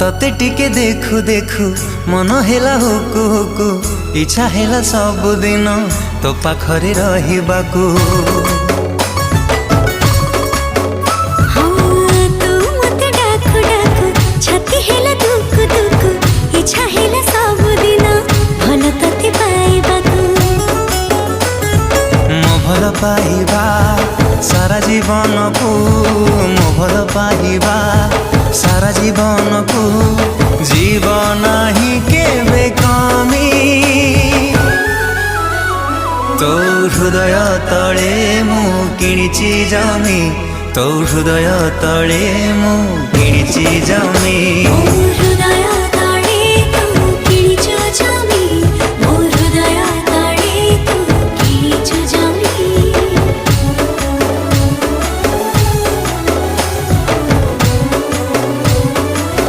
तते टिके देखु देखु मन हेला हुकु हुकु इच्छा हेला सब दिन तो पाखरे रहिबाकू। भल पाइबा सारा जीवन को मो भल पाइबा सारा जीवन को जीवन ही केबे कमी तो हृदय तले मु किणिची जमी तो हृदय तले मु किणिची जमी।